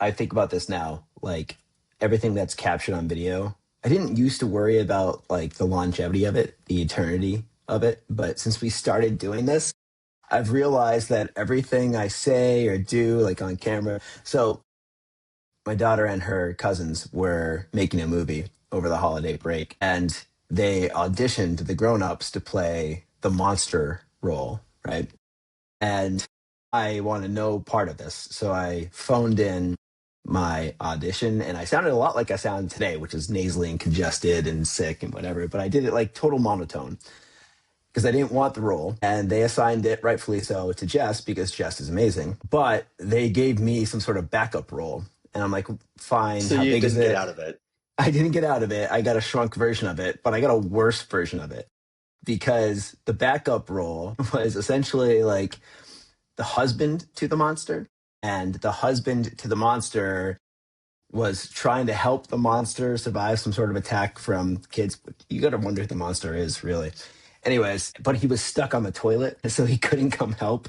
I think about this now, like everything that's captured on video. I didn't used to worry about like the longevity of it, the eternity of it. But since we started doing this, I've realized that everything I say or do, like on camera. So my daughter and her cousins were making a movie over the holiday break, and they auditioned the grown-ups to play the monster role, right? And I want to know part of this. So I phoned in my audition and I sounded a lot like I sound today, which is nasally and congested and sick and whatever, but I did it like total monotone because I didn't want the role. And they assigned it, rightfully so, to Jess because Jess is amazing. But they gave me some sort of backup role. And I'm like, fine, So how you big is didn't get it? out of it. I didn't get out of it. I got a shrunk version of it, but I got a worse version of it because the backup role was essentially like the husband to the monster. And the husband to the monster was trying to help the monster survive some sort of attack from kids. You got to wonder who the monster is, really. Anyways, but he was stuck on the toilet, so he couldn't come help.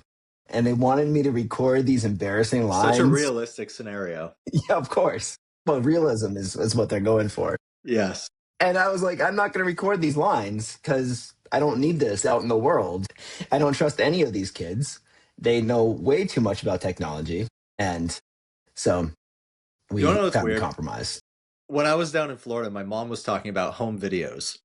And they wanted me to record these embarrassing Such a lines. realistic scenario. Yeah, of course. Well, realism is what they're going for. Yes. And I was like, I'm not going to record these lines because I don't need this out in the world. I don't trust any of these kids. They know way too much about technology. And so You want to we know what's found a weird? compromise. When I was down in Florida, my mom was talking about home videos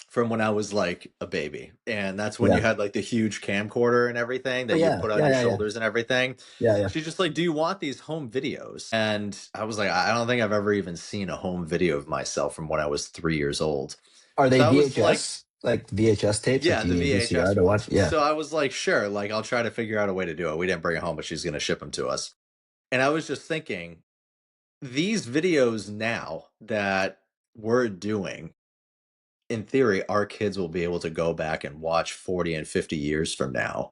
from when I was like a baby. And that's when you Yeah. had like the huge camcorder and everything Oh, that you yeah. put on Yeah. your Yeah. Yeah. shoulders and everything. Yeah. Yeah. She's just like, do you want these home videos? And I was like, I don't think I've ever even seen a home video of myself from when I was 3 years old. Are they So I was like, VHS? Like VHS tapes? Like, yeah, do you the need a VCR VHS to watch? ones. Yeah. So I was like, sure, like I'll try to figure out a way to do it. We didn't bring it home, but she's going to ship them to us. And I was just thinking, these videos now that we're doing, in theory, our kids will be able to go back and watch 40 and 50 years from now.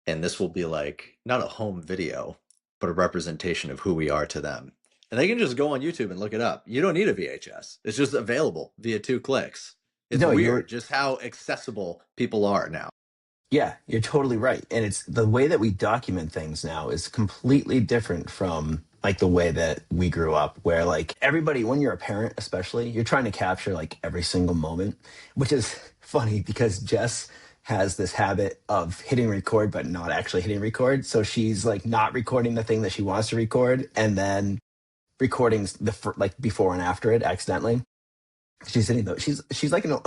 And this will be like not a home video, but a representation of who we are to them. And they can just go on YouTube and look it up. You don't need a VHS. It's just available via 2 clicks. It's No, weird just how accessible people are now. yeah, you're totally right. And it's the way that we document things now is completely different from like the way that we grew up, where like everybody, when you're a parent, especially, you're trying to capture like every single moment, which is funny because Jess has this habit of hitting record, but not actually hitting record. So she's like not recording the thing that she wants to record and then recording like before and after it accidentally. She's hitting the she's like an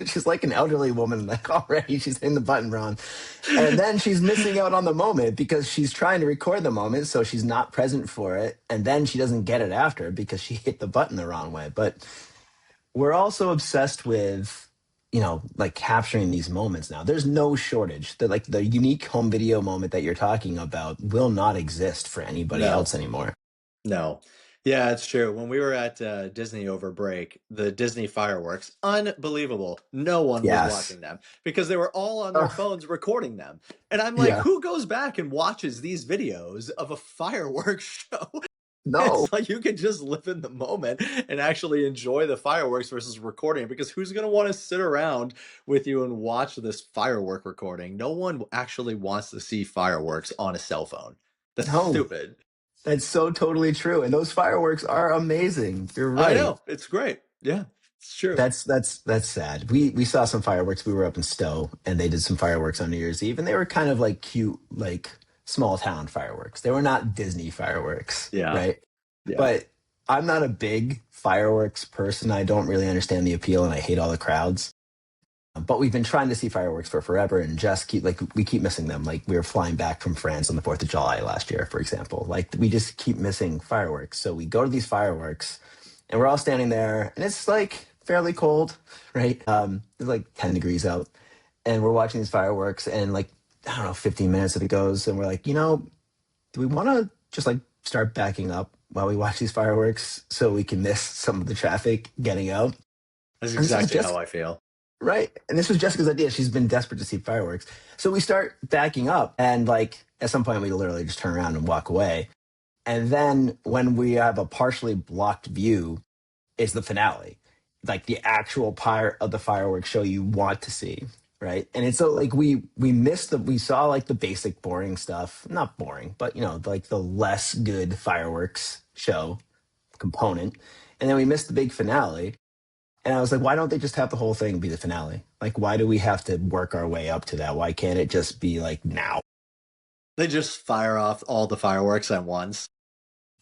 she's like an elderly woman, like already she's hitting the button wrong. And then she's missing out on the moment because she's trying to record the moment, so she's not present for it. And then she doesn't get it after because she hit the button the wrong way. But we're also obsessed with, like capturing these moments now. There's no shortage. Like the unique home video moment that you're talking about will not exist for anybody No, else anymore. no. Yeah, it's true. When we were at Disney over break, the Disney fireworks, unbelievable. No one was Yes. watching them because they were all on their Oh, phones recording them. And I'm like, yeah. who goes back and watches these videos of a fireworks show? No. It's like you can just live in the moment and actually enjoy the fireworks versus recording because who's going to want to sit around with you and watch this firework recording? No one actually wants to see fireworks on a cell phone. That's No. stupid. That's so totally true. And those fireworks are amazing. You're I right. know. It's great. Yeah, it's true. That's sad. We saw some fireworks. We were up in Stowe and they did some fireworks on New Year's Eve and they were kind of like cute, like small town fireworks. They were not Disney fireworks, Yeah. right? Yeah. But I'm not a big fireworks person. I don't really understand the appeal and I hate all the crowds. But we've been trying to see fireworks for forever and just we keep missing them. Like we were flying back from France on the 4th of July last year, for example. Like we just keep missing fireworks. So we go to these fireworks and we're all standing there and it's like fairly cold, right? It's like 10 degrees out and we're watching these fireworks and like, I don't know, 15 minutes it goes and we're like, do we want to just like start backing up while we watch these fireworks so we can miss some of the traffic getting out? That's And this is exactly just how I feel. right. And this was Jessica's idea. She's been desperate to see fireworks. So we start backing up and like at some point we literally just turn around and walk away. And then when we have a partially blocked view, it's the finale. Like the actual part of the fireworks show you want to see, right? And it's so like we saw like the basic boring stuff, not boring, but like the less good fireworks show component. And then we missed the big finale. And I was like, why don't they just have the whole thing be the finale? Like, why do we have to work our way up to that? Why can't it just be like now? They just fire off all the fireworks at once.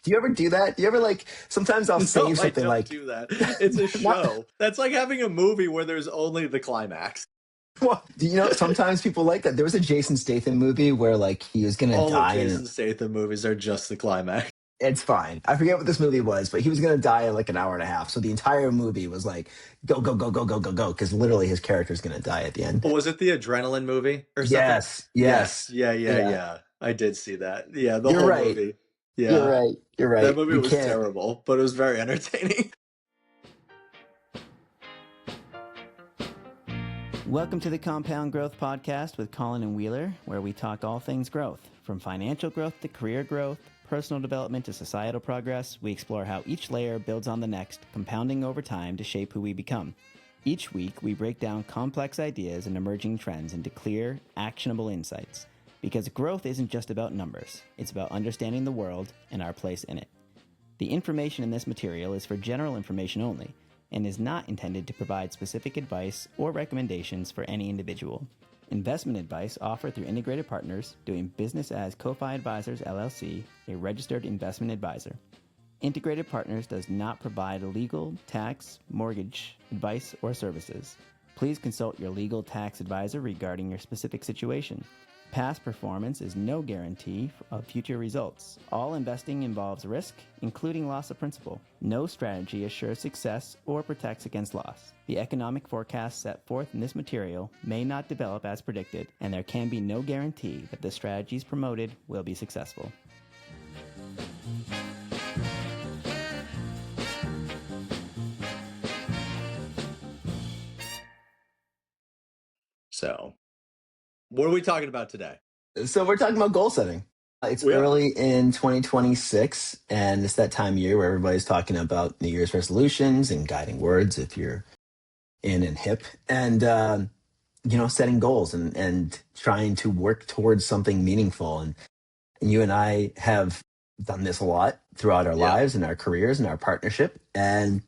Do you ever do that? Do you ever like sometimes I'll No, save I something don't like do that. It's a not show. That's like having a movie where there's only the climax. well, do you know sometimes people like that. There was a Jason Statham movie where like he was gonna All of die and Jason Statham movies are just the climax. it's fine. I forget what this movie was, but he was gonna die in like an hour and a half. So the entire movie was like go, go, go, go, go, go, go, because literally his character's gonna die at the end. Was it the adrenaline movie or something? Yes, Yes. yes. Yeah, yeah, Yeah. yeah. I did see that. Yeah, the You're whole right. movie. You're Yeah. right. You're That right. movie You was can't. terrible, but it was very entertaining. Welcome to the Compound Growth Podcast with Colin and Wheeler, where we talk all things growth. From financial growth to career growth, personal development to societal progress, we explore how each layer builds on the next, compounding over time to shape who we become. Each week, we break down complex ideas and emerging trends into clear, actionable insights. Because growth isn't just about numbers, it's about understanding the world and our place in it. The information in this material is for general information only and is not intended to provide specific advice or recommendations for any individual. Investment advice offered through Integrated Partners, doing business as Ko-Fi Advisors LLC, a registered investment advisor. Integrated Partners does not provide legal, tax, mortgage advice or services. Please consult your legal tax advisor regarding your specific situation. Past performance is no guarantee of future results. All investing involves risk, including loss of principal. No strategy assures success or protects against loss. The economic forecasts set forth in this material may not develop as predicted, and there can be no guarantee that the strategies promoted will be successful. So, what are we talking about today? So we're talking about goal setting. It's We are. early in 2026, and it's that time of year where everybody's talking about New Year's resolutions and guiding words if you're in and hip, and setting goals and trying to work towards something meaningful. And you and I have done this a lot throughout our Yeah. lives and our careers and our partnership. And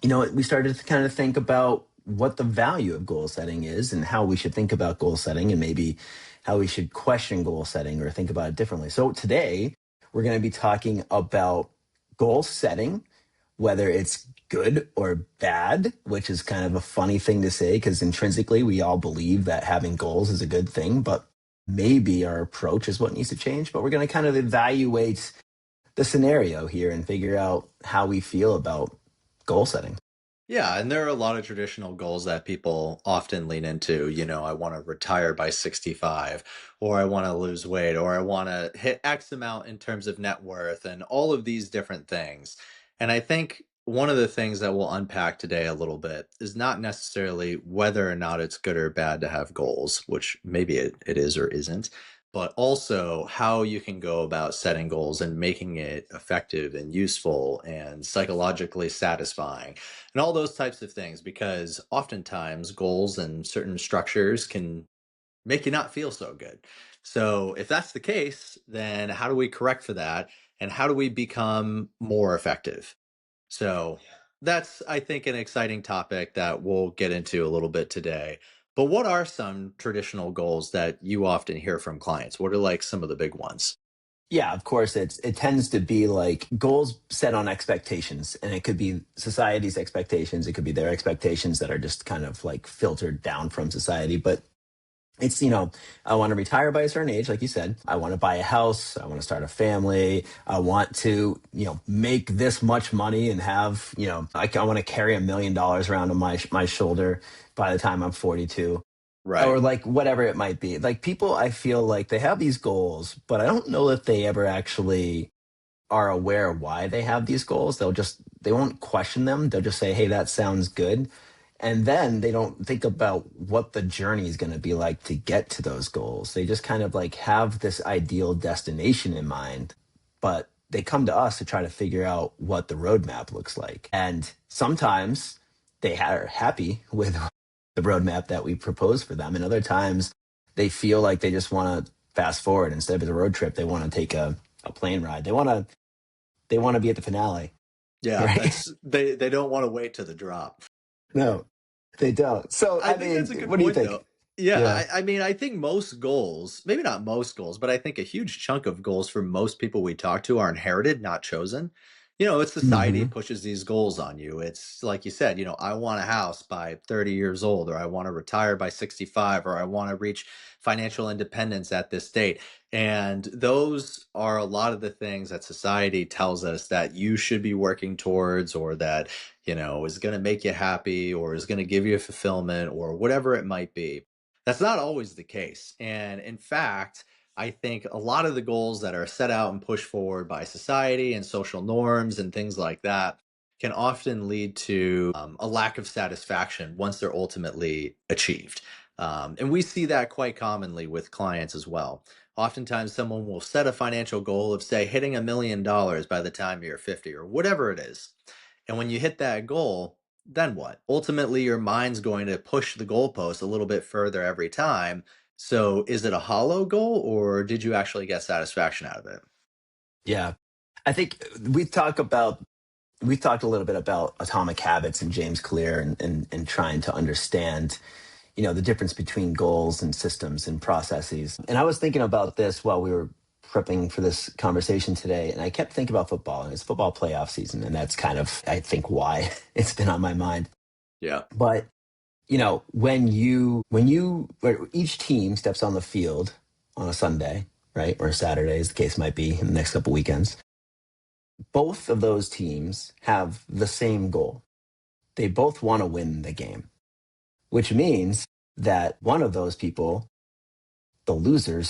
we started to kind of think about what the value of goal setting is and how we should think about goal setting and maybe how we should question goal setting or think about it differently. So today we're going to be talking about goal setting, whether it's good or bad, which is kind of a funny thing to say because intrinsically we all believe that having goals is a good thing, but maybe our approach is what needs to change. But we're going to kind of evaluate the scenario here and figure out how we feel about goal setting. Yeah, and there are a lot of traditional goals that people often lean into. I want to retire by 65, or I want to lose weight, or I want to hit X amount in terms of net worth, and all of these different things. And I think one of the things that we'll unpack today a little bit is not necessarily whether or not it's good or bad to have goals, which maybe it is or isn't, but also how you can go about setting goals and making it effective and useful and psychologically satisfying and all those types of things, because oftentimes goals and certain structures can make you not feel so good. So if that's the case, then how do we correct for that? And how do we become more effective? So that's, I think, an exciting topic that we'll get into a little bit today. But what are some traditional goals that you often hear from clients? What are like some of the big ones? Yeah, of course, it tends to be like goals set on expectations, and it could be society's expectations. It could be their expectations that are just kind of like filtered down from society. But it's, I want to retire by a certain age, like you said. I want to buy a house. I want to start a family. I want to, make this much money and have, I want to carry $1 million around on my shoulder by the time I'm 42 or Right. like whatever it might be. Like people, I feel like they have these goals, but I don't know if they ever actually are aware why they have these goals. They won't question them. They'll just say, hey, that sounds good. And then they don't think about what the journey is going to be like to get to those goals. They just kind of like have this ideal destination in mind, but they come to us to try to figure out what the roadmap looks like. And sometimes they are happy with the roadmap that we propose for them. And other times they feel like they just want to fast forward. Instead of a road trip, they want to take a plane ride. They want to be at the finale. Yeah, Right? that's they don't want to wait to the drop. No, they don't. So, I I think mean, that's a good what do you point, think? though. Yeah, Yeah. I mean, I think most goals, maybe not most goals, but I think a huge chunk of goals for most people we talk to are inherited, not chosen. It's society Hmm. pushes these goals on you. It's like you said, I want a house by 30 years old, or I want to retire by 65, or I want to reach financial independence at this date. And those are a lot of the things that society tells us that you should be working towards, or that is going to make you happy or is going to give you fulfillment or whatever it might be. That's not always the case. And in fact, I think a lot of the goals that are set out and pushed forward by society and social norms and things like that can often lead to a lack of satisfaction once they're ultimately achieved. And we see that quite commonly with clients as well. Oftentimes, someone will set a financial goal of, say, hitting $1 million by the time you're 50 or whatever it is. And when you hit that goal, then what? Ultimately, your mind's going to push the goalpost a little bit further every time. So, is it a hollow goal or did you actually get satisfaction out of it? Yeah. I think we talked a little bit about atomic habits and James Clear and trying to understand, the difference between goals and systems and processes. And I was thinking about this while we were prepping for this conversation today, and I kept thinking about football, and it's football playoff season, and that's kind of, I think, why it's been on my mind. Yeah. But where each team steps on the field on a Sunday, right, or a Saturday, as the case might be, in the next couple weekends, both of those teams have the same goal. They both want to win the game, which means that one of those people, the loser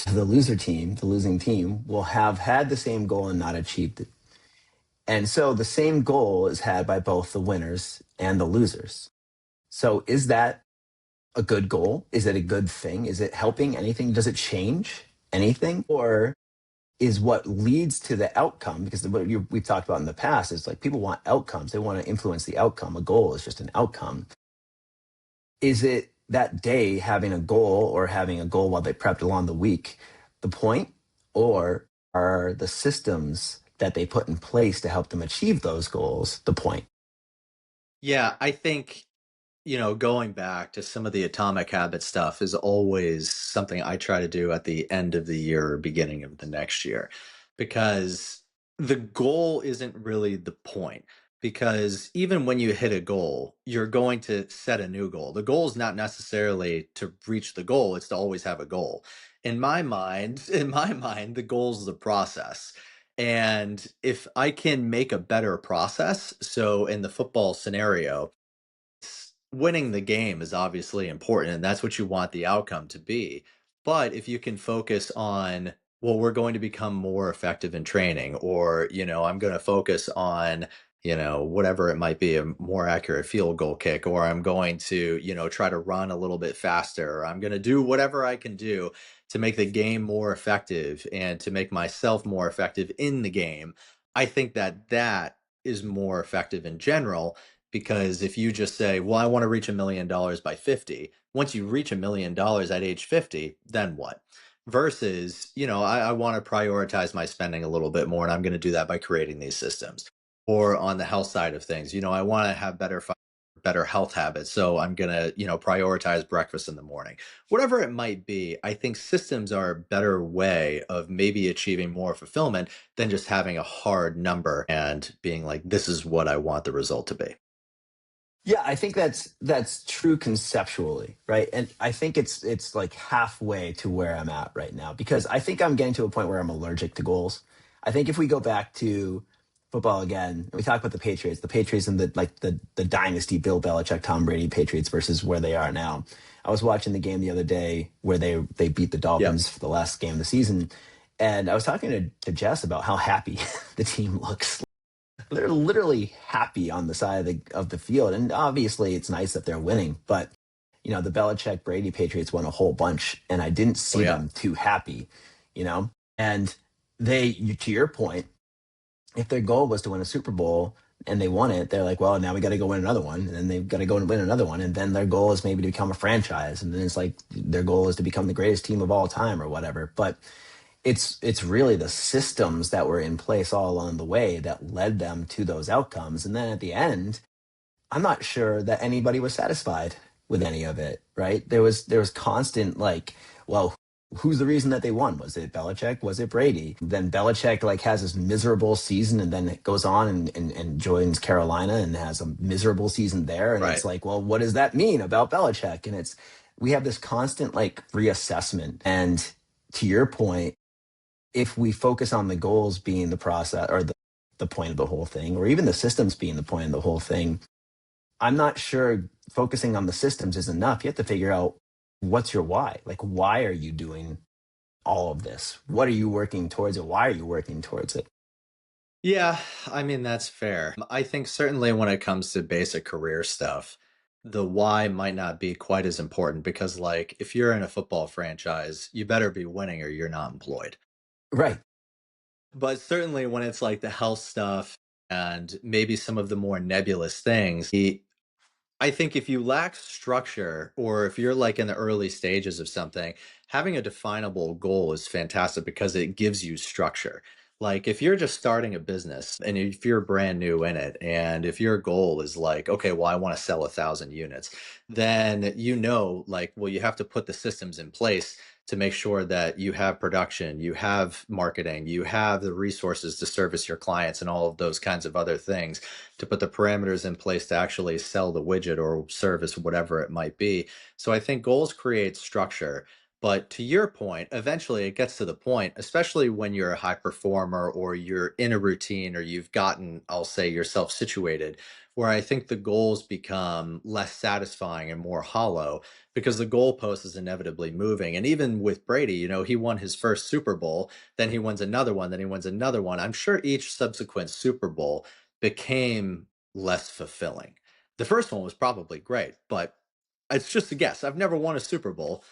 team, the losing team, will have had the same goal and not achieved it. And so the same goal is had by both the winners and the losers. So is that a good goal? Is it a good thing? Is it helping anything? Does it change anything? Or is what leads to the outcome, because we've talked about in the past is like people want outcomes. They want to influence the outcome. A goal is just an outcome. Is it that day having a goal or having a goal while they prepped along the week the point? Or are the systems that they put in place to help them achieve those goals the point? Yeah, I think going back to some of the atomic habit stuff is always something I try to do at the end of the year or beginning of the next year, because the goal isn't really the point. Because even when you hit a goal, you're going to set a new goal. The goal is not necessarily to reach the goal, it's to always have a goal. In my mind, the goal is the process. And if I can make a better process, so in the football scenario, winning the game is obviously important and that's what you want the outcome to be. But if you can focus on, well, we're going to become more effective in training, or, I'm going to focus on, whatever it might be, a more accurate field goal kick, or I'm going to, try to run a little bit faster, or I'm going to do whatever I can do to make the game more effective and to make myself more effective in the game. I think that that is more effective in general, because if you just say, well, I want to reach $1 million by 50, once you reach $1 million at age 50, then what? Versus, I want to prioritize my spending a little bit more, and I'm going to do that by creating these systems. Or on the health side of things, I want to have better health habits. So I'm going to, prioritize breakfast in the morning. Whatever it might be, I think systems are a better way of maybe achieving more fulfillment than just having a hard number and being like, this is what I want the result to be. Yeah, I think that's true conceptually, right? And I think it's like halfway to where I'm at right now, because I think I'm getting to a point where I'm allergic to goals. I think if we go back to football again, we talk about the Patriots and the dynasty, Bill Belichick, Tom Brady Patriots versus where they are now. I was watching the game the other day where they beat the Yep. Dolphins for the last game of the season, and I was talking to Jess about how happy the team looks. They're literally happy on the side of the field, and obviously it's nice that they're winning. But the Belichick Brady Patriots won a whole bunch, and I didn't Oh, see yeah. them too happy. And to your point, if their goal was to win a Super Bowl, and they won it, they're like, well, now we got to go win another one. And then they've got to go and win another one. And then their goal is maybe to become a franchise. And then it's like their goal is to become the greatest team of all time or whatever. But it's really the systems that were in place all along the way that led them to those outcomes. And then at the end, I'm not sure that anybody was satisfied with any of it, right? There was constant like, well, who's the reason that they won? Was it Belichick? Was it Brady? Then Belichick like has this miserable season and then it goes on and joins Carolina and has a miserable season there. And it's Right. like, well, what does that mean about Belichick? And it's we have this constant like reassessment. And to your point, if we focus on the goals being the process or the point of the whole thing, or even the systems being the point of the whole thing, I'm not sure focusing on the systems is enough. You have to figure out what's your why. Like, why are you doing all of this? What are you working towards it? Why are you working towards it? Yeah, I mean, that's fair. I think certainly when it comes to basic career stuff, the why might not be quite as important because, like, if you're in a football franchise, you better be winning or you're not employed. Right. But certainly when it's like the health stuff and maybe some of the more nebulous things, I think if you lack structure or if you're like in the early stages of something, having a definable goal is fantastic because it gives you structure. Like if you're just starting a business and if you're brand new in it, and if your goal is like, okay, well, I want to sell 1,000 units, then you know, like, well, you have to put the systems in place to make sure that you have production, you have marketing, you have the resources to service your clients and all of those kinds of other things to put the parameters in place to actually sell the widget or service, whatever it might be. So I think goals create structure. But to your point, eventually it gets to the point, especially when you're a high performer or you're in a routine or you've gotten, I'll say, yourself situated, where I think the goals become less satisfying and more hollow because the goalpost is inevitably moving. And even with Brady, you know, he won his first Super Bowl, then he wins another one, then he wins another one. I'm sure each subsequent Super Bowl became less fulfilling. The first one was probably great, but it's just a guess. I've never won a Super Bowl.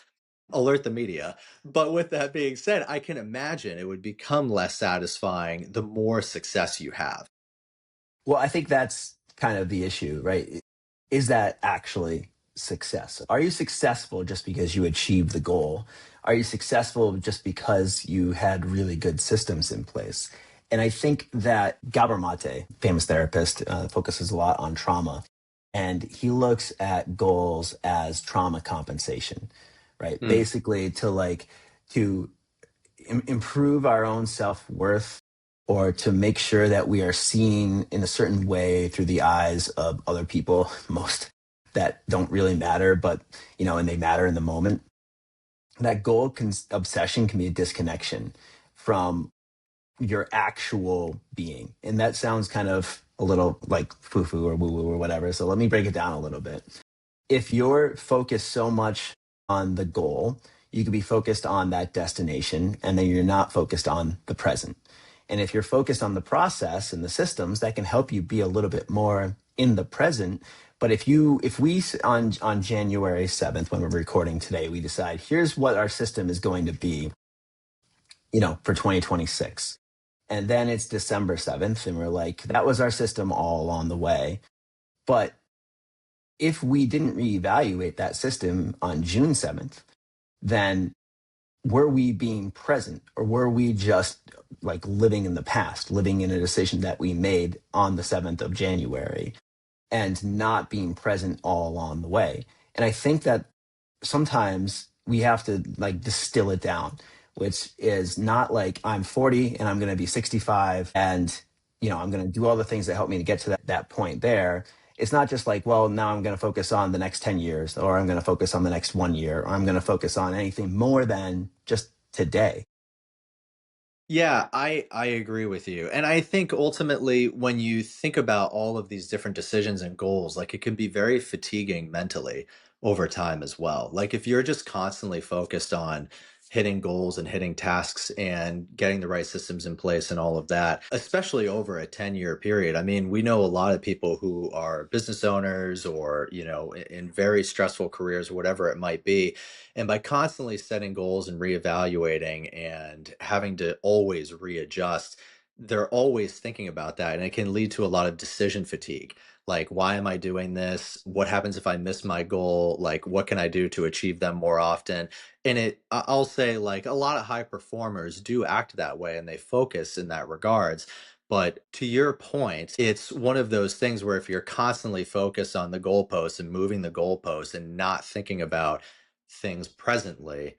Alert the media. But with that being said, I can imagine it would become less satisfying the more success you have. Well, I think that's kind of the issue, right? Is that actually success? Are you successful just because you achieved the goal? Are you successful just because you had really good systems in place? And I think that Gabor Mate, famous therapist, focuses a lot on trauma. And he looks at goals as trauma compensation, right? Mm. Basically, to like, to improve our own self worth or to make sure that we are seen in a certain way through the eyes of other people, most that don't really matter, but and they matter in the moment. That obsession can be a disconnection from your actual being. And that sounds kind of a little like foo foo or woo woo or whatever. So let me break it down a little bit. If you're focused so much on the goal, you could be focused on that destination and then you're not focused on the present. And if you're focused on the process and the systems, that can help you be a little bit more in the present. But if we on January 7th, when we're recording today, we decide here's what our system is going to be, for 2026. And then it's December 7th, and we're like, that was our system all along the way. But if we didn't reevaluate that system on June 7th, then were we being present or were we just like living in the past, living in a decision that we made on the 7th of January and not being present all along the way? And I think that sometimes we have to like distill it down, which is not like I'm 40 and I'm going to be 65 and I'm going to do all the things that help me to get to that point there. It's not just like, well, now I'm going to focus on the next 10 years or I'm going to focus on the next 1 year or I'm going to focus on anything more than just today. Yeah, I agree with you. And I think ultimately when you think about all of these different decisions and goals, like it can be very fatiguing mentally over time as well. Like if you're just constantly focused on hitting goals and hitting tasks and getting the right systems in place and all of that, especially over a 10-year period. I mean, we know a lot of people who are business owners or, in very stressful careers or whatever it might be, and by constantly setting goals and reevaluating and having to always readjust, they're always thinking about that, and it can lead to a lot of decision fatigue. Like, why am I doing this? What happens if I miss my goal? Like, what can I do to achieve them more often? And I'll say, like, a lot of high performers do act that way and they focus in that regards. But to your point, it's one of those things where if you're constantly focused on the goalposts and moving the goalposts and not thinking about things presently,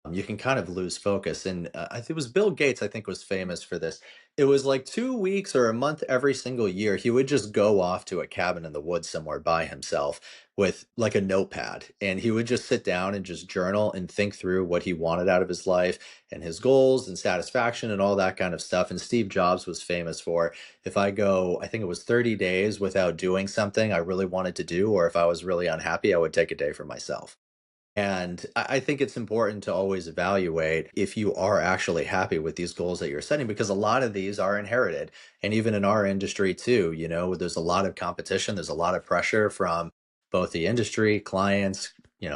you can kind of lose focus. And I think it was Bill Gates, I think, was famous for this. It was like 2 weeks or a month every single year. He would just go off to a cabin in the woods somewhere by himself with like a notepad. And he would just sit down and just journal and think through what he wanted out of his life and his goals and satisfaction and all that kind of stuff. And Steve Jobs was famous for, if I go, I think it was 30 days without doing something I really wanted to do, or if I was really unhappy, I would take a day for myself. And I think it's important to always evaluate if you are actually happy with these goals that you're setting, because a lot of these are inherited. And even in our industry, too, there's a lot of competition, there's a lot of pressure from both the industry, clients,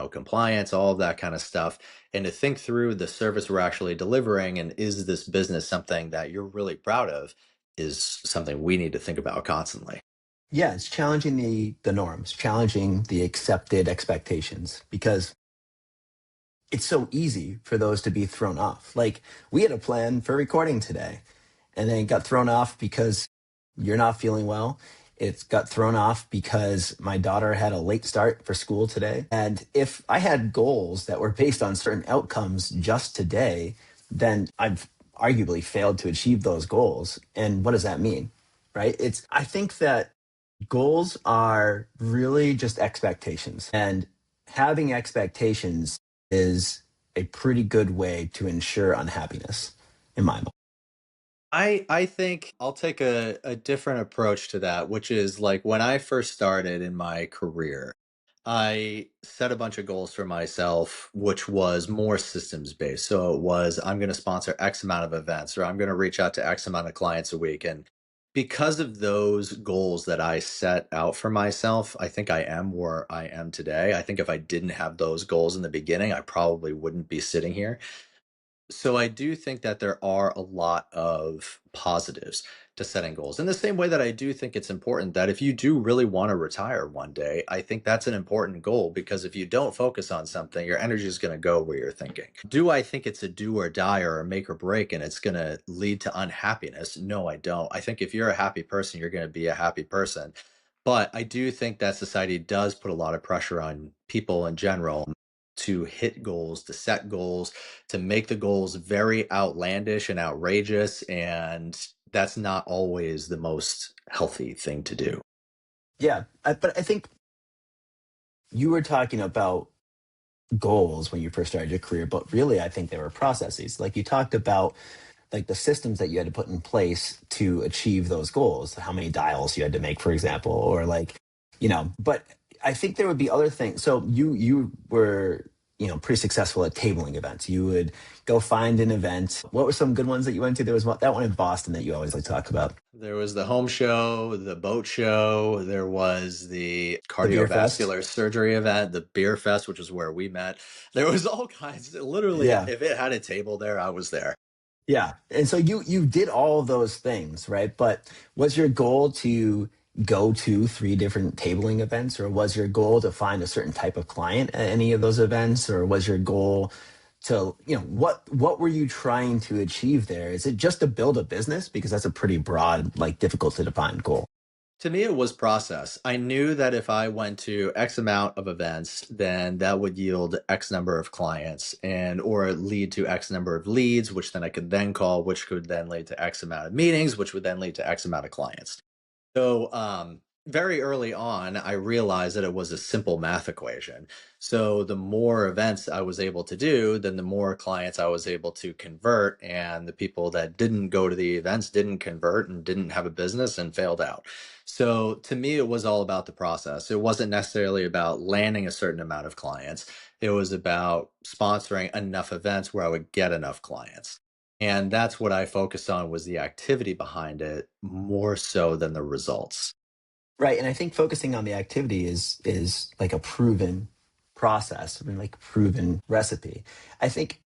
compliance, all of that kind of stuff. And to think through the service we're actually delivering and is this business something that you're really proud of is something we need to think about constantly. Yeah, it's challenging the norms, challenging the accepted expectations, because it's so easy for those to be thrown off. Like, we had a plan for recording today, and then it got thrown off because you're not feeling well. It got thrown off because my daughter had a late start for school today. And if I had goals that were based on certain outcomes just today, then I've arguably failed to achieve those goals. And what does that mean? Right? I think that goals are really just expectations. And having expectations is a pretty good way to ensure unhappiness, in my mind. I think I'll take a different approach to that, which is like when I first started in my career, I set a bunch of goals for myself, which was more systems based. So it was, I'm going to sponsor X amount of events, or I'm going to reach out to X amount of clients a week. And because of those goals that I set out for myself, I think I am where I am today. I think if I didn't have those goals in the beginning, I probably wouldn't be sitting here. So I do think that there are a lot of positives to setting goals. In the same way that I do think it's important that if you do really want to retire one day, I think that's an important goal, because if you don't focus on something, your energy is going to go where you're thinking. Do I think it's a do or die or a make or break and it's going to lead to unhappiness? No, I don't. I think if you're a happy person, you're going to be a happy person. But I do think that society does put a lot of pressure on people in general to hit goals, to set goals, to make the goals very outlandish and outrageous. And that's not always the most healthy thing to do. Yeah, but I think you were talking about goals when you first started your career, but really I think they were processes. Like, you talked about like the systems that you had to put in place to achieve those goals, how many dials you had to make, for example, or like, but I think there would be other things. So you were, pretty successful at tabling events. You would go find an event. What were some good ones that you went to? There was that one in Boston that you always like to talk about. There was the home show, the boat show, there was the The Beer Fest. cardiovascular surgery event, the beer fest, which is where we met. There was all kinds. Literally, Yeah. if it had a table there, I was there. Yeah. And so you did all of those things, right? But was your goal to go to three different tabling events, or was your goal to find a certain type of client at any of those events, or was your goal to, what were you trying to achieve there? Is it just to build a business? Because that's a pretty broad, like, difficult to define goal. To me, it was process. I knew that if I went to X amount of events, then that would yield X number of clients and or lead to X number of leads, which then I could then call, which could then lead to X amount of meetings, which would then lead to X amount of clients. So, very early on, I realized that it was a simple math equation. So, the more events I was able to do, then the more clients I was able to convert. And the people that didn't go to the events didn't convert and didn't have a business and failed out. So, to me, it was all about the process. It wasn't necessarily about landing a certain amount of clients, it was about sponsoring enough events where I would get enough clients. And that's what I focused on, was the activity behind it more so than the results. Right. And I think focusing on the activity is like a proven process, I mean, like proven recipe. I think,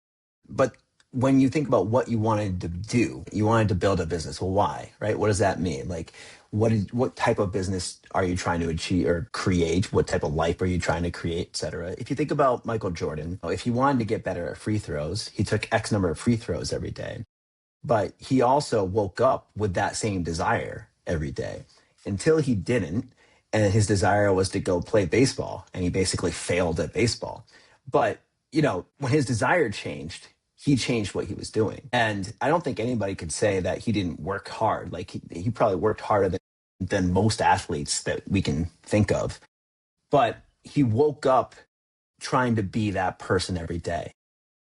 but when you think about what you wanted to do, you wanted to build a business. Well, why, right? What does that mean? Like, what type of business are you trying to achieve or create? What type of life are you trying to create, et cetera? If you think about Michael Jordan, if he wanted to get better at free throws, he took X number of free throws every day. But he also woke up with that same desire every day until he didn't. And his desire was to go play baseball. And he basically failed at baseball. But, when his desire changed, he changed what he was doing. And I don't think anybody could say that he didn't work hard. Like he probably worked harder than most athletes that we can think of. But he woke up trying to be that person every day.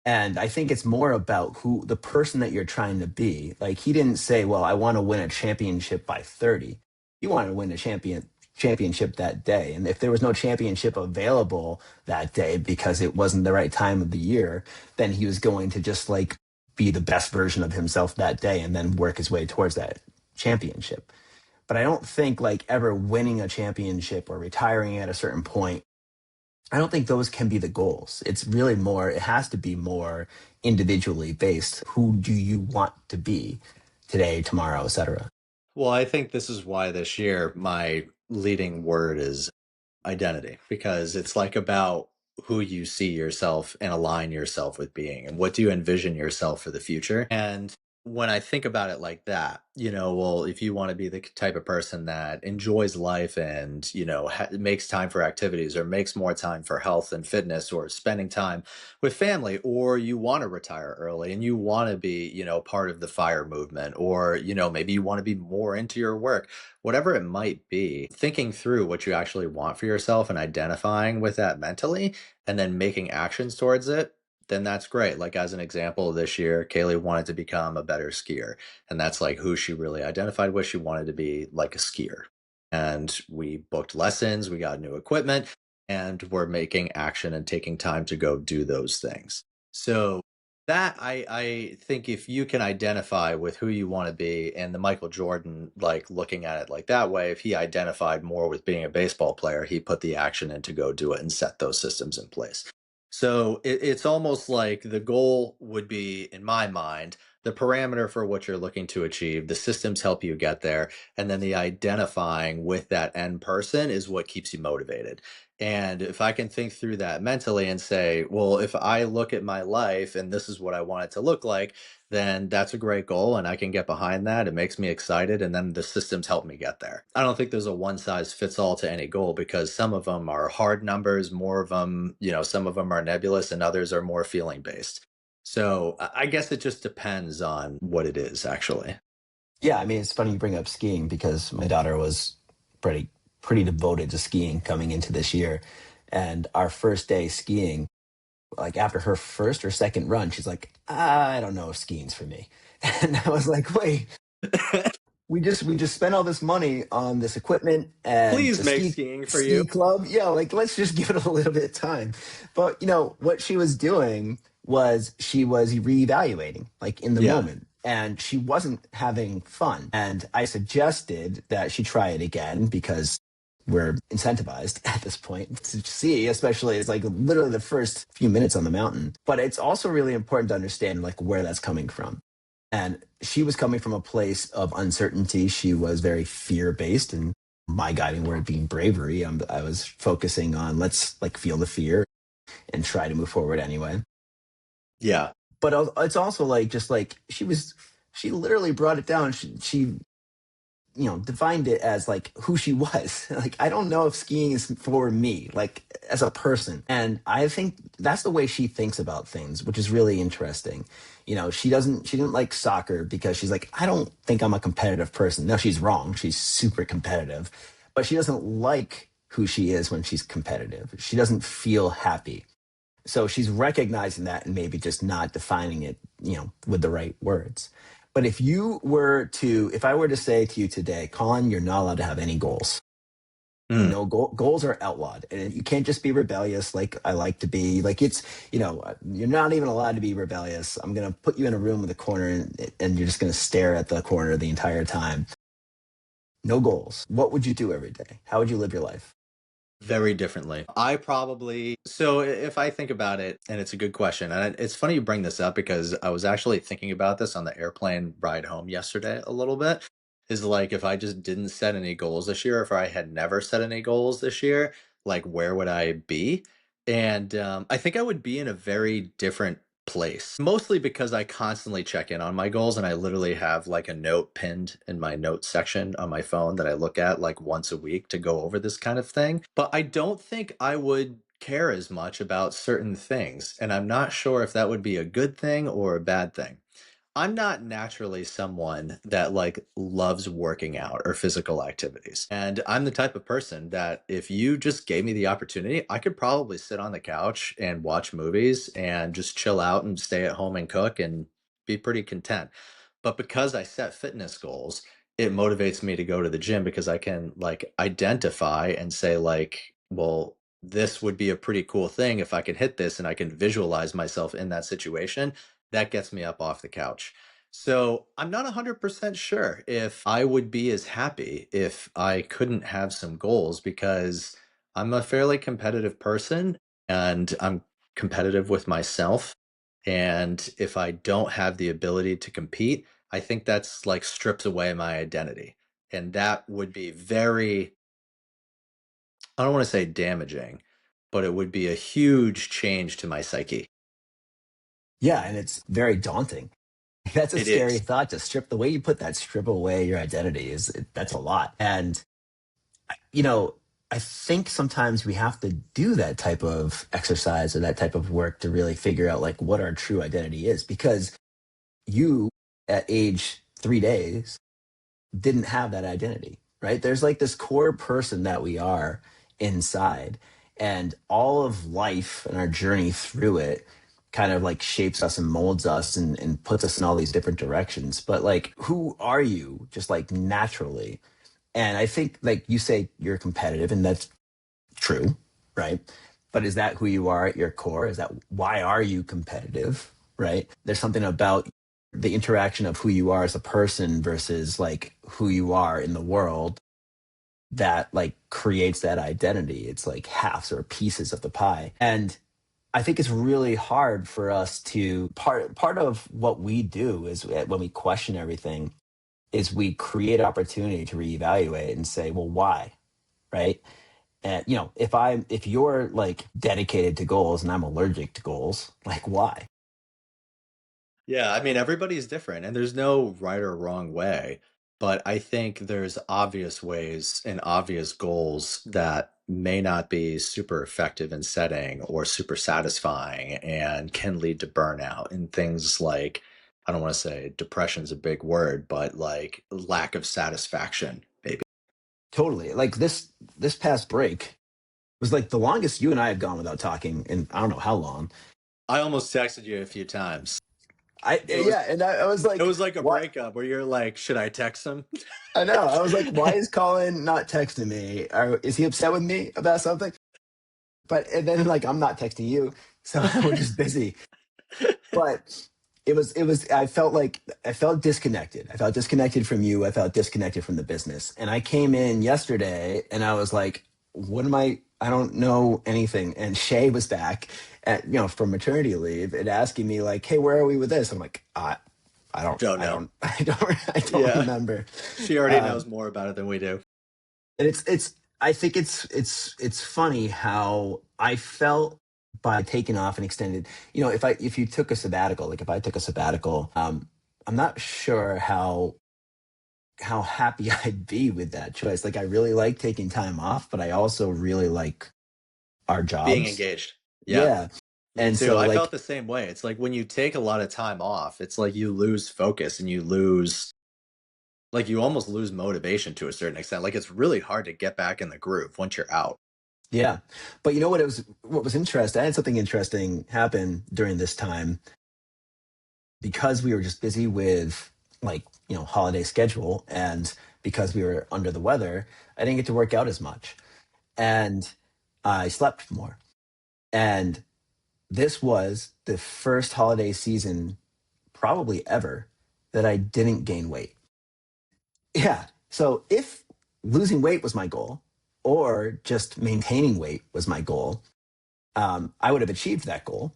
And I think it's more about who the person that you're trying to be. Like he didn't say, well, I want to win a championship by 30. He wanted to win a championship that day. And if there was no championship available that day because it wasn't the right time of the year, then he was going to just like be the best version of himself that day and then work his way towards that championship. But I don't think like ever winning a championship or retiring at a certain point, I don't think those can be the goals. It's really more, it has to be more individually based. Who do you want to be today, tomorrow, et cetera? Well, I think this is why this year my leading word is identity, because it's like about who you see yourself and align yourself with being, and what do you envision yourself for the future. And when I think about it like that, well, if you want to be the type of person that enjoys life and, makes time for activities, or makes more time for health and fitness, or spending time with family, or you want to retire early and you want to be, part of the FIRE movement, or, maybe you want to be more into your work, whatever it might be, thinking through what you actually want for yourself and identifying with that mentally, and then making actions towards it, then that's great. Like, as an example, this year, Kaylee wanted to become a better skier. And that's like who she really identified with. She wanted to be like a skier. And we booked lessons, we got new equipment, and we're making action and taking time to go do those things. So that I think, if you can identify with who you want to be, and the Michael Jordan, like looking at it like that way, if he identified more with being a baseball player, he put the action in to go do it and set those systems in place. So it's almost like the goal would be, in my mind, the parameter for what you're looking to achieve. The systems help you get there. And then the identifying with that end person is what keeps you motivated. And if I can think through that mentally and say, well, if I look at my life and this is what I want it to look like, then that's a great goal and I can get behind that. It makes me excited. And then the systems help me get there. I don't think there's a one size fits all to any goal, because some of them are hard numbers, more of them, some of them are nebulous, and others are more feeling based. So I guess it just depends on what it is, actually. Yeah, I mean, it's funny you bring up skiing because my daughter was pretty devoted to skiing coming into this year. And our first day skiing, like after her first or second run, she's like, I don't know if skiing's for me. And I was like, wait, we just spent all this money on this equipment and Please a make ski skiing for you. ski club. Yeah, like let's just give it a little bit of time. But what she was doing was she was reevaluating like in the Yeah. moment. And she wasn't having fun. And I suggested that she try it again because we're incentivized at this point to see, especially it's like literally the first few minutes on the mountain. But it's also really important to understand like where that's coming from. And she was coming from a place of uncertainty. She was very fear based, and my guiding word being bravery. I was focusing on let's like feel the fear and try to move forward anyway. Yeah. But it's also like just like she literally brought it down. She defined it as like who she was. Like, I don't know if skiing is for me, like as a person. And I think that's the way she thinks about things, which is really interesting. She didn't like soccer because she's like, I don't think I'm a competitive person. No, she's wrong. She's super competitive, but she doesn't like who she is when she's competitive. She doesn't feel happy. So she's recognizing that and maybe just not defining it, with the right words. But if I were to say to you today, Colin, you're not allowed to have any goals. Mm. Goals are outlawed, and you can't just be rebellious like I like to be. Like you're not even allowed to be rebellious. I'm gonna put you in a room with a corner, and you're just gonna stare at the corner the entire time. No goals. What would you do every day? How would you live your life? Very differently. So if I think about it, and it's a good question, and it's funny you bring this up because I was actually thinking about this on the airplane ride home yesterday a little bit. Is like if I just didn't set any goals this year, if I had never set any goals this year, like where would I be? And I think I would be in a very different place, mostly because I constantly check in on my goals and I literally have like a note pinned in my notes section on my phone that I look at like once a week to go over this kind of thing. But I don't think I would care as much about certain things. And I'm not sure if that would be a good thing or a bad thing. I'm not naturally someone that like loves working out or physical activities. And I'm the type of person that if you just gave me the opportunity, I could probably sit on the couch and watch movies and just chill out and stay at home and cook and be pretty content. But because I set fitness goals, it motivates me to go to the gym because I can like identify and say like, well, this would be a pretty cool thing if I could hit this and I can visualize myself in that situation. That gets me up off the couch. So I'm not 100% sure if I would be as happy if I couldn't have some goals because I'm a fairly competitive person and I'm competitive with myself. And if I don't have the ability to compete, I think that's like strips away my identity. And that would be very, I don't want to say damaging, but it would be a huge change to my psyche. Yeah, and it's very daunting. That's a It scary is. thought to strip the way you put that, strip away your identity that's a lot. And you know, I think sometimes we have to do that type of exercise or that type of work to really figure out like what our true identity is because you at age 3 days didn't have that identity, right? There's like this core person that we are inside, and all of life and our journey through it kind of like shapes us and molds us and puts us in all these different directions. But like, who are you just like naturally? And I think, like you say, you're competitive, and that's true, right? But is that who you are at your core? Is that why are you competitive, right? There's something about the interaction of who you are as a person versus like who you are in the world that like creates that identity. It's like halves or pieces of the pie. And I think it's really hard for us to part of what we do is when we question everything is we create opportunity to reevaluate and say, well, why? Right. And if you're like dedicated to goals and I'm allergic to goals, like why? Yeah, I mean, everybody's different and there's no right or wrong way. But I think there's obvious ways and obvious goals that may not be super effective in setting or super satisfying and can lead to burnout and things like, I don't want to say depression's a big word, but like lack of satisfaction, maybe. Totally. Like this past break was like the longest you and I had gone without talking in I don't know how long. I almost texted you a few times. I It was yeah, and I was it like, was like a what? breakup where you're like, should I text him? I know. I was like, why is Colin not texting me? Or is he upset with me about something? But and then like I'm not texting you, so we're just busy. But it was I felt disconnected. I felt disconnected from you. I felt disconnected from the business. And I came in yesterday and I was like, what am I don't know anything. And Shay was back from maternity leave and asking me like, hey, where are we with this? I'm like, I don't Don't I know. don't I don't Yeah. remember. She already Um, knows more about it than we do. and it's I think it's funny how I felt by taking off an extended, if you took a sabbatical, like if I took a sabbatical, I'm not sure how happy I'd be with that choice. Like I really like taking time off, but I also really like our Being jobs. engaged. Yeah, Yeah. me And too. so I felt like the same way. It's like when you take a lot of time off, it's like you lose focus and you almost lose motivation to a certain extent. Like it's really hard to get back in the groove once you're out. yeah. But you know what was interesting? I had something interesting happen during this time because we were just busy with like holiday schedule, and because we were under the weather, I didn't get to work out as much, and I slept more. And this was the first holiday season probably ever that I didn't gain weight. Yeah, so if losing weight was my goal, or just maintaining weight was my goal, I would have achieved that goal,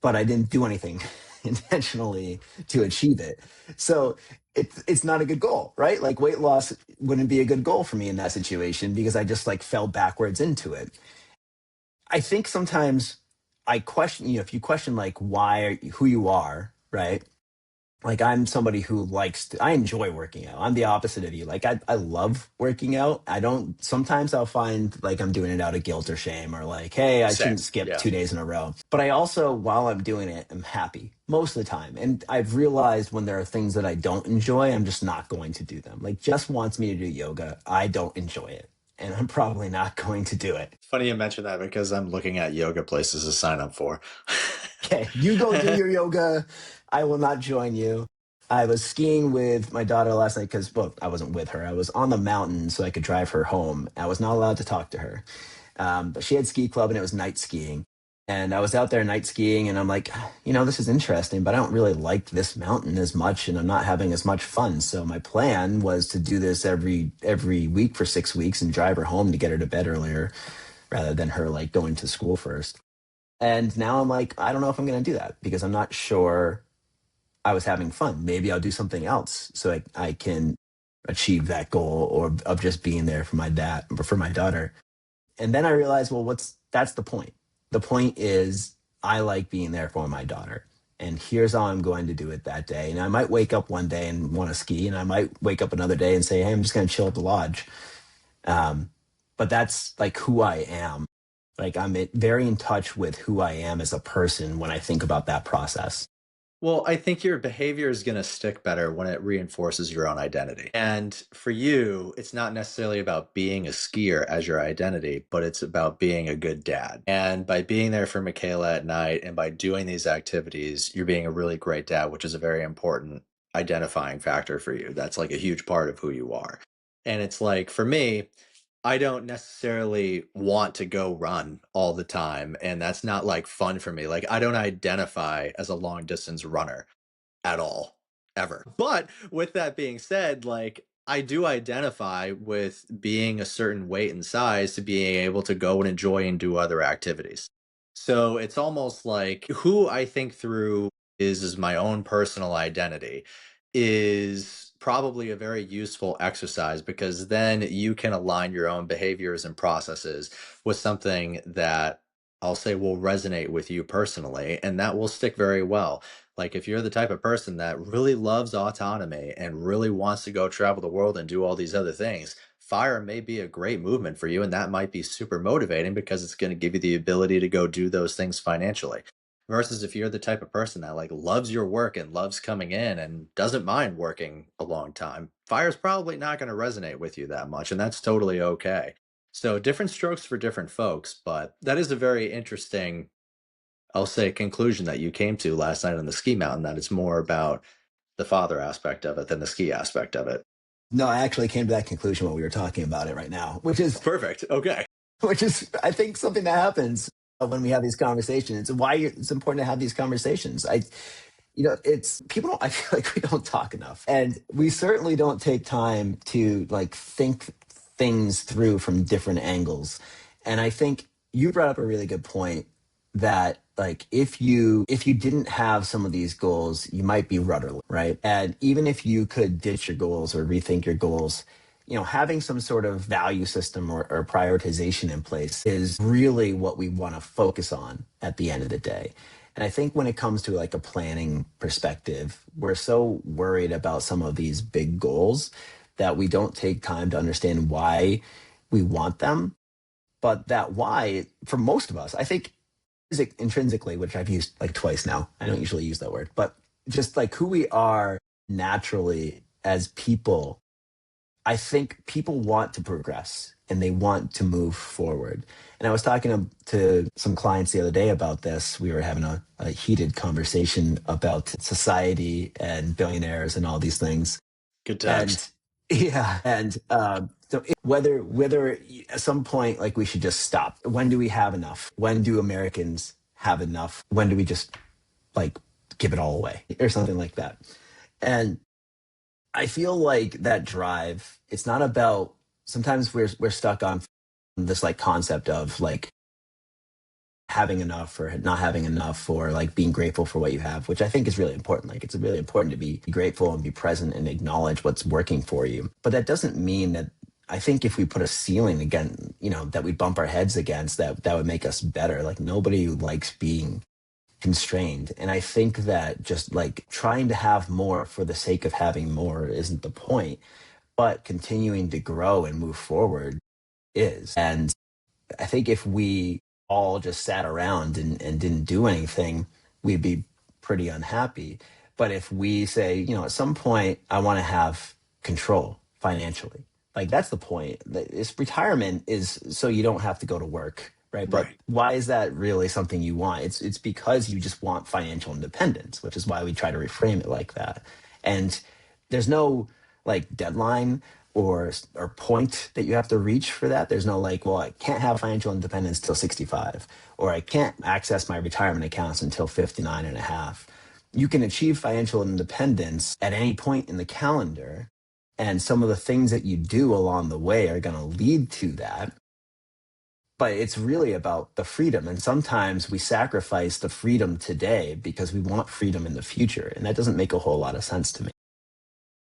but I didn't do anything intentionally to achieve it. So it's not a good goal, right? Like weight loss wouldn't be a good goal for me in that situation because I just like fell backwards into it. I think sometimes I question, if you question like who you are, right? Like I'm somebody who I enjoy working out. I'm the opposite of you. Like I love working out. I don't, sometimes I'll find like I'm doing it out of guilt or shame or like, hey, I Same. shouldn't skip Yeah. 2 days in a row. But I also, while I'm doing it, I'm happy most of the time. And I've realized when there are things that I don't enjoy, I'm just not going to do them. Like Jess wants me to do yoga. I don't enjoy it. And I'm probably not going to do it. Funny you mention that because I'm looking at yoga places to sign up for. Okay, you go do your yoga. I will not join you. I was skiing with my daughter last night because, well, I wasn't with her. I was on the mountain so I could drive her home. I was not allowed to talk to her. But she had ski club and it was night skiing. And I was out there night skiing and I'm like, this is interesting, but I don't really like this mountain as much and I'm not having as much fun. So my plan was to do this every week for 6 weeks and drive her home to get her to bed earlier rather than her like going to school first. And now I'm like, I don't know if I'm going to do that because I'm not sure I was having fun. Maybe I'll do something else so I can achieve that goal or of just being there for my for my daughter. And then I realized, well, that's the point. The point is I like being there for my daughter. And here's how I'm going to do it that day. And I might wake up one day and want to ski, and I might wake up another day and say, hey, I'm just going to chill at the lodge. But that's like who I am. Like I'm very in touch with who I am as a person when I think about that process. Well, I think your behavior is going to stick better when it reinforces your own identity. And for you, it's not necessarily about being a skier as your identity, but it's about being a good dad. And by being there for Michaela at night and by doing these activities, you're being a really great dad, which is a very important identifying factor for you. That's like a huge part of who you are. And it's like for me, I don't necessarily want to go run all the time, and that's not like fun for me. Like I don't identify as a long distance runner at all, ever. But with that being said, like I do identify with being a certain weight and size to being able to go and enjoy and do other activities. So it's almost like who I think through is my own personal identity is probably a very useful exercise because then you can align your own behaviors and processes with something that I'll say will resonate with you personally, and that will stick very well. Like if you're the type of person that really loves autonomy and really wants to go travel the world and do all these other things, fire may be a great movement for you. And that might be super motivating because it's going to give you the ability to go do those things financially. Versus if you're the type of person that like loves your work and loves coming in and doesn't mind working a long time, fire's probably not going to resonate with you that much. And that's totally okay. So different strokes for different folks, but that is a very interesting, I'll say, conclusion that you came to last night on the ski mountain, that it's more about the father aspect of it than the ski aspect of it. No, I actually came to that conclusion while we were talking about it right now, which is Perfect. Okay. I think something that happens when we have these conversations. It's why it's important to have these conversations. It's people don't, I feel like we don't talk enough, and we certainly don't take time to like think things through from different angles. And I think you brought up a really good point that like if you didn't have some of these goals, you might be rudderless, right? And even if you could ditch your goals or rethink your goals, having some sort of value system or prioritization in place is really what we want to focus on at the end of the day. And I think when it comes to like a planning perspective, we're so worried about some of these big goals that we don't take time to understand why we want them. But that why, for most of us, I think intrinsically, which I've used like twice now, I don't usually use that word, but just like who we are naturally as people, I think people want to progress and they want to move forward. And I was talking to some clients the other day about this. We were having a heated conversation about society and billionaires and all these things. Good And times. yeah, and whether at some point like we should just stop. When do we have enough? When do Americans have enough? When do we just like give it all away or something like that? And I feel like that drive, it's not about sometimes we're stuck on this like concept of like having enough or not having enough, or like being grateful for what you have, which I think is really important. Like, it's really important to be grateful and be present and acknowledge what's working for you. But that doesn't mean that, I think if we put a ceiling again, that we bump our heads against, that would make us better. Like, nobody likes being constrained. And I think that just like trying to have more for the sake of having more isn't the point, but continuing to grow and move forward is. And I think if we all just sat around and didn't do anything, we'd be pretty unhappy. But if we say, at some point, I want to have control financially, like that's the point. This retirement is so you don't have to go to work, right? But Right. why is that really something you want? It's because you just want financial independence, which is why we try to reframe it like that. And there's no like deadline or point that you have to reach for that. There's no like, well, I can't have financial independence till 65, or I can't access my retirement accounts until 59 and a half. You can achieve financial independence at any point in the calendar. And some of the things that you do along the way are going to lead to that. But it's really about the freedom. And sometimes we sacrifice the freedom today because we want freedom in the future. And that doesn't make a whole lot of sense to me.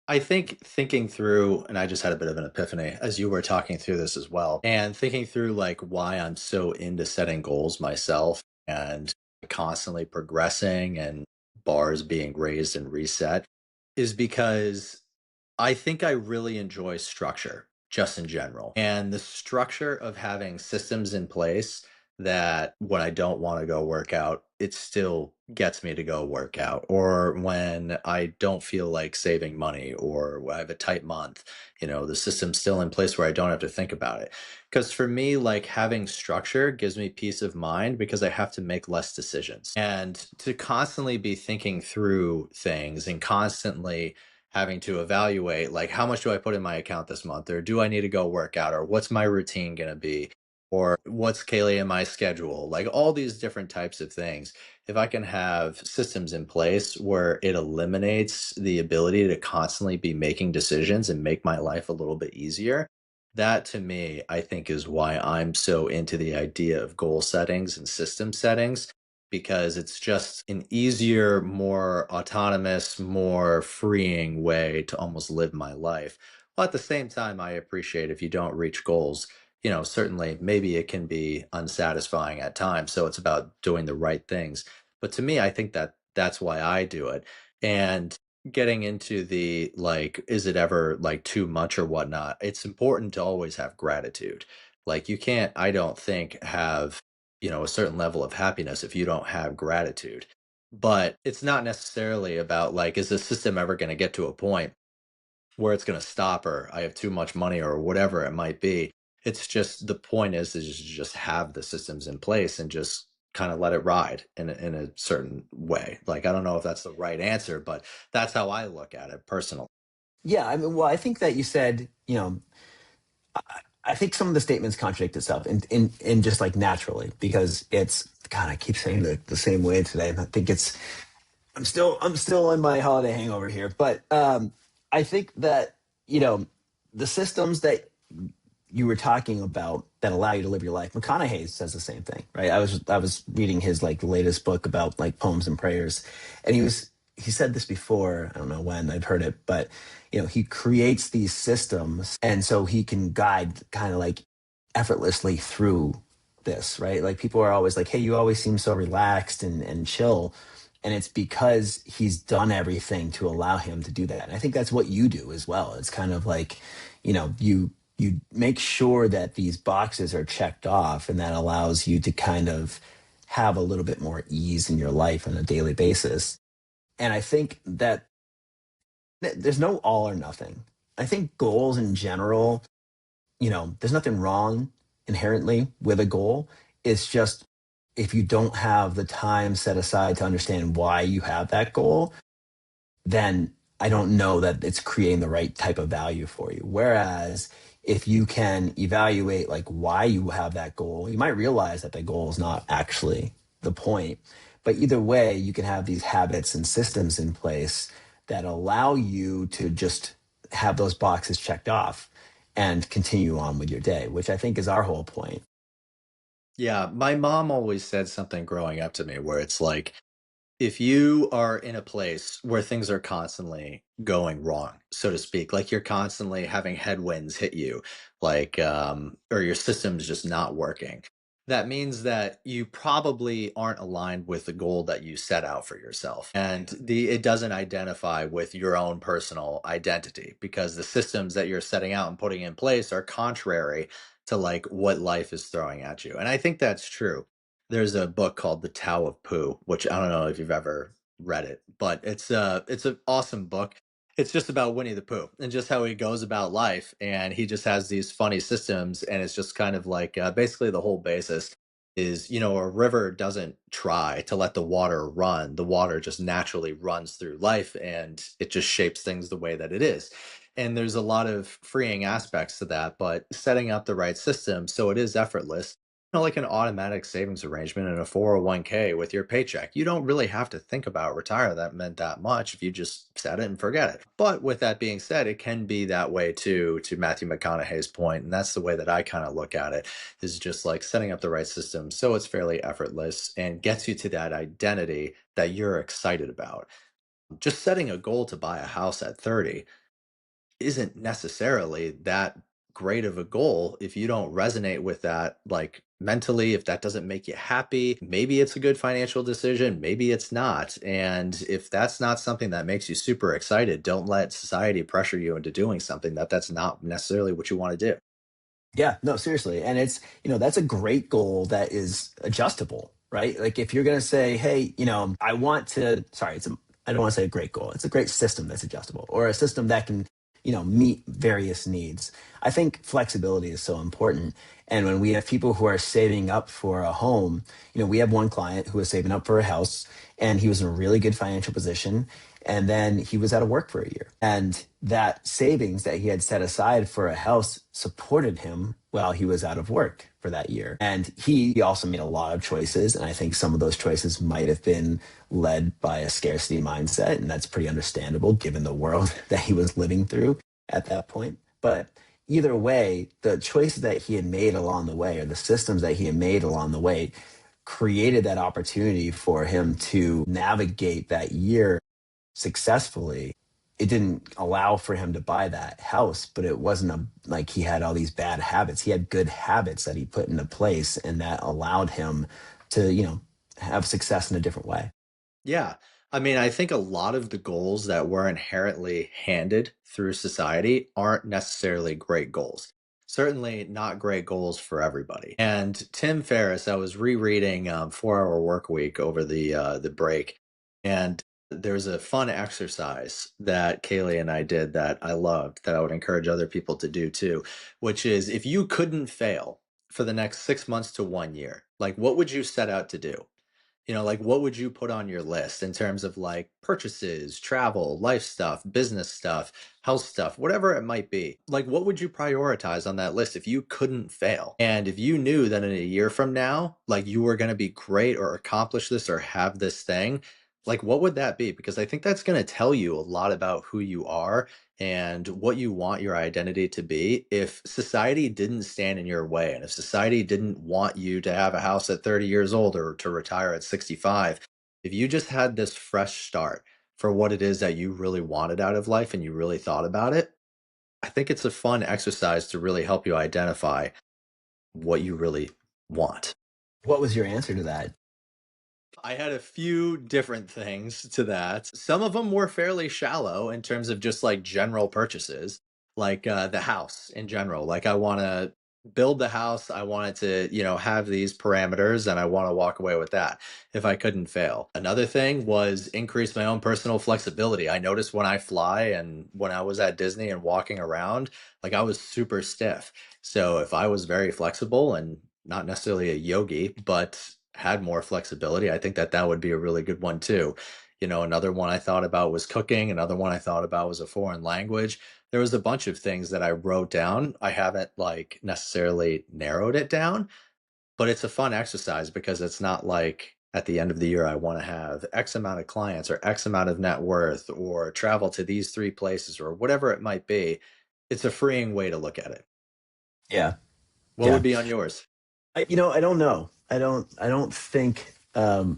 I think thinking through, and I just had a bit of an epiphany as you were talking through this as well, and thinking through like why I'm so into setting goals myself and constantly progressing and bars being raised and reset is because I think I really enjoy structure just in general. And the structure of having systems in place that when I don't want to go work out, it still gets me to go work out. Or when I don't feel like saving money or I have a tight month, the system's still in place where I don't have to think about it. Because for me, like having structure gives me peace of mind because I have to make less decisions. And to constantly be thinking through things and constantly having to evaluate like how much do I put in my account this month, or do I need to go work out, or what's my routine going to be, or what's Kaylee in my schedule, like all these different types of things. If I can have systems in place where it eliminates the ability to constantly be making decisions and make my life a little bit easier, that to me, I think is why I'm so into the idea of goal settings and system settings, because it's just an easier, more autonomous, more freeing way to almost live my life. Well, at the same time, I appreciate if you don't reach goals, certainly maybe it can be unsatisfying at times. So it's about doing the right things. But to me, I think that that's why I do it. And getting into the like, is it ever like too much or whatnot? It's important to always have gratitude. Like, you can't, I don't think, have a certain level of happiness if you don't have gratitude. But it's not necessarily about like, is the system ever going to get to a point where it's going to stop, or I have too much money, or whatever it might be. It's just the point is just have the systems in place and just kind of let it ride in a certain way. Like, I don't know if that's the right answer, but that's how I look at it personally. Yeah. I mean, well, I think that you said, I think some of the statements contradict itself in just like naturally, because it's God, I keep saying the same way today. And I think I'm still in my holiday hangover here. But I think that, the systems that you were talking about that allow you to live your life. McConaughey says the same thing, right? I was reading his like latest book about like poems and prayers, and he said this before. I don't know when I've heard it, but he creates these systems, and so he can guide kind of like effortlessly through this, right? Like, people are always like, "Hey, you always seem so relaxed and chill." And it's because he's done everything to allow him to do that. And I think that's what you do as well. It's kind of like, you make sure that these boxes are checked off, and that allows you to kind of have a little bit more ease in your life on a daily basis. And I think that there's no all or nothing. I think goals in general, there's nothing wrong inherently with a goal. It's just, if you don't have the time set aside to understand why you have that goal, then I don't know that it's creating the right type of value for you. Whereas if you can evaluate like why you have that goal, you might realize that the goal is not actually the point. But either way, you can have these habits and systems in place that allow you to just have those boxes checked off. and continue on with your day, which I think is our whole point. Yeah, my mom always said something growing up to me where it's like, if you are in a place where things are constantly going wrong, so to speak, like you're constantly having headwinds hit you, like, or your system's just not working, that means that you probably aren't aligned with the goal that you set out for yourself. And it doesn't identify with your own personal identity because the systems that you're setting out and putting in place are contrary to like what life is throwing at you. And I think that's true. There's a book called The Tao of Pooh, which I don't know if you've ever read it, but it's an awesome book. It's just about Winnie the Pooh and just how he goes about life, and he just has these funny systems, and it's just kind of like basically the whole basis is a river doesn't try to let the water run. The water just naturally runs through life, and it just shapes things the way that it is. And there's a lot of freeing aspects to that, but setting up the right system so it is effortless, like an automatic savings arrangement in a 401k with your paycheck. You don't really have to think about retirement that much if you just set it and forget it. But with that being said, it can be that way too, to Matthew McConaughey's point, and that's the way that I kind of look at it, is just like setting up the right system so it's fairly effortless and gets you to that identity that you're excited about. Just setting a goal to buy a house at 30 isn't necessarily that great of a goal if you don't resonate with that, like mentally. If that doesn't make you happy, maybe it's a good financial decision, maybe it's not. And if that's not something that makes you super excited, don't let society pressure you into doing something that's not necessarily what you want to do. Yeah, no, seriously. And it's, that's a great goal that is adjustable, right? Like if you're going to say, hey, I want to, sorry, I don't want to say a great goal. It's a great system that's adjustable or a system that can, meet various needs. I think flexibility is so important. And when we have people who are saving up for a home, we have one client who was saving up for a house and he was in a really good financial position. And then he was out of work for a year. And that savings that he had set aside for a house supported him while he was out of work for that year. And he also made a lot of choices. And I think some of those choices might have been led by a scarcity mindset. And that's pretty understandable given the world that he was living through at that point. But either way, the choices that he had made along the way or the systems that he had made along the way created that opportunity for him to navigate that year successfully. It didn't allow for him to buy that house, but it wasn't like he had all these bad habits. He had good habits that he put into place, and that allowed him to, have success in a different way. Yeah. I mean, I think a lot of the goals that we're inherently handed through society aren't necessarily great goals. Certainly not great goals for everybody. And Tim Ferriss, I was rereading 4 Hour Work Week over the break, and there's a fun exercise that Kaylee and I did that I loved that I would encourage other people to do too, which is if you couldn't fail for the next 6 months to 1 year, like what would you set out to do? Like what would you put on your list in terms of like purchases, travel, life stuff, business stuff, health stuff, whatever it might be? Like what would you prioritize on that list if you couldn't fail? And if you knew that in a year from now, like you were going to be great or accomplish this or have this thing, like what would that be? Because I think that's going to tell you a lot about who you are and what you want your identity to be. If society didn't stand in your way and if society didn't want you to have a house at 30 years old or to retire at 65, if you just had this fresh start for what it is that you really wanted out of life and you really thought about it, I think it's a fun exercise to really help you identify what you really want. What was your answer to that? I had a few different things to that. Some of them were fairly shallow in terms of just like general purchases, like the house in general. Like I want to build the house, I want it to, have these parameters and I want to walk away with that if I couldn't fail. Another thing was increase my own personal flexibility. I noticed when I fly and when I was at Disney and walking around, like I was super stiff. So if I was very flexible and not necessarily a yogi, but had more flexibility, I think that that would be a really good one too. Another one I thought about was cooking. Another one I thought about was a foreign language. There was a bunch of things that I wrote down. I haven't like necessarily narrowed it down, but it's a fun exercise because it's not like at the end of the year, I want to have X amount of clients or X amount of net worth or travel to these 3 places or whatever it might be. it's a freeing way to look at it. Yeah. What would be on yours? I don't know. I don't think, I'd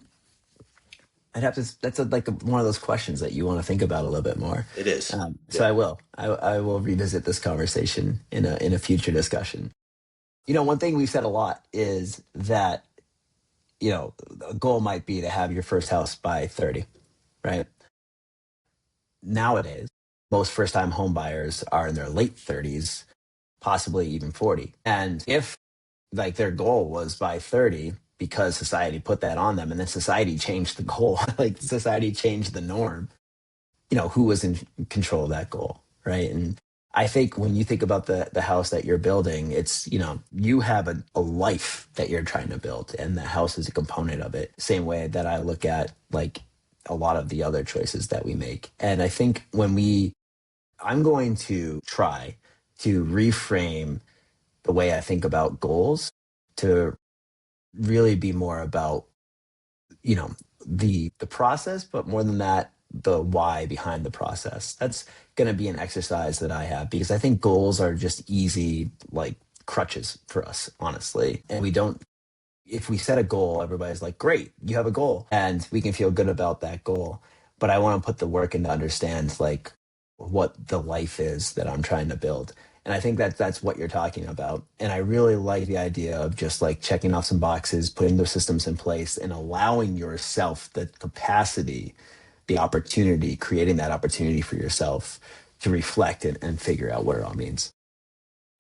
have to, that's like one of those questions that you want to think about a little bit more. It is. So I will revisit this conversation in a future discussion. One thing we've said a lot is that, a goal might be to have your first house by 30, right? Nowadays, most first time home buyers are in their late 30s, possibly even 40. And if like their goal was by 30 because society put that on them and then society changed the goal, like society changed the norm, who was in control of that goal, right? And I think when you think about the house that you're building, it's, you have a life that you're trying to build, and the house is a component of it. Same way that I look at like a lot of the other choices that we make. And I think I'm going to try to reframe the way I think about goals to really be more about, the process, but more than that, the why behind the process. That's going to be an exercise that I have, because I think goals are just easy, like crutches for us, honestly. And if we set a goal, everybody's like, great, you have a goal, and we can feel good about that goal. But I want to put the work in to understand like what the life is that I'm trying to build. And I think that's what you're talking about. And I really like the idea of just like checking off some boxes, putting those systems in place, and allowing yourself the capacity, the opportunity, creating that opportunity for yourself to reflect and figure out what it all means.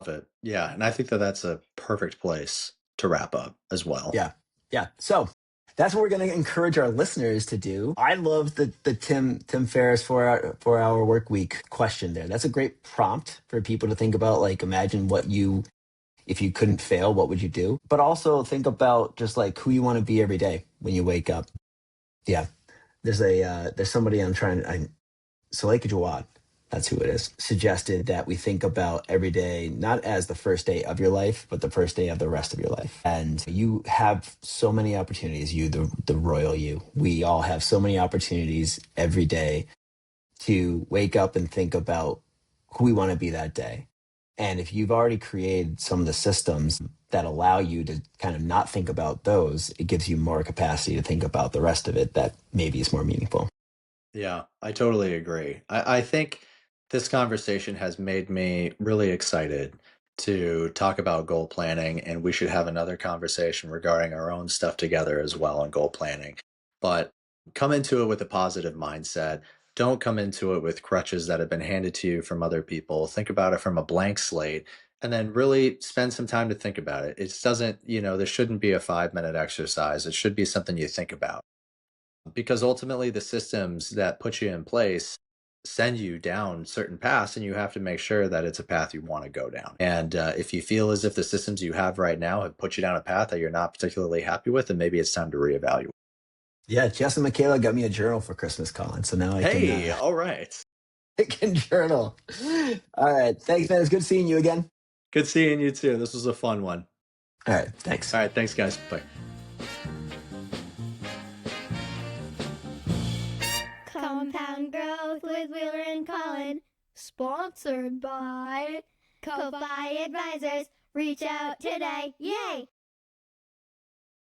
Love it. Yeah. And I think that that's a perfect place to wrap up as well. Yeah. Yeah. So that's what we're going to encourage our listeners to do. I love the Tim Ferriss 4-hour work week question there. That's a great prompt for people to think about. Like, imagine if you couldn't fail, what would you do? But also think about just like who you want to be every day when you wake up. Yeah. There's somebody Suleika Jawad, that's who it is, suggested that we think about every day not as the first day of your life, but the first day of the rest of your life. And you have so many opportunities, the royal you. We all have so many opportunities every day to wake up and think about who we want to be that day. And if you've already created some of the systems that allow you to kind of not think about those, it gives you more capacity to think about the rest of it that maybe is more meaningful. Yeah, I totally agree. I think this conversation has made me really excited to talk about goal planning, and we should have another conversation regarding our own stuff together as well on goal planning. But come into it with a positive mindset. Don't come into it with crutches that have been handed to you from other people. Think about it from a blank slate, and then really spend some time to think about it. It doesn't, this shouldn't be a 5-minute exercise. It should be something you think about, because ultimately the systems that put you in place send you down certain paths, and you have to make sure that it's a path you want to go down. And if you feel as if the systems you have right now have put you down a path that you're not particularly happy with, then maybe it's time to reevaluate. Yeah, Jess and Michaela got me a journal for Christmas, Colin. So now All right. I can journal. All right. Thanks, man. It's good seeing you again. Good seeing you too. This was a fun one. All right. Thanks. All right. Thanks, guys. Bye. Compound Growth with Wheeler and Colin. Sponsored by Ko-Fi Advisors. Reach out today. Yay!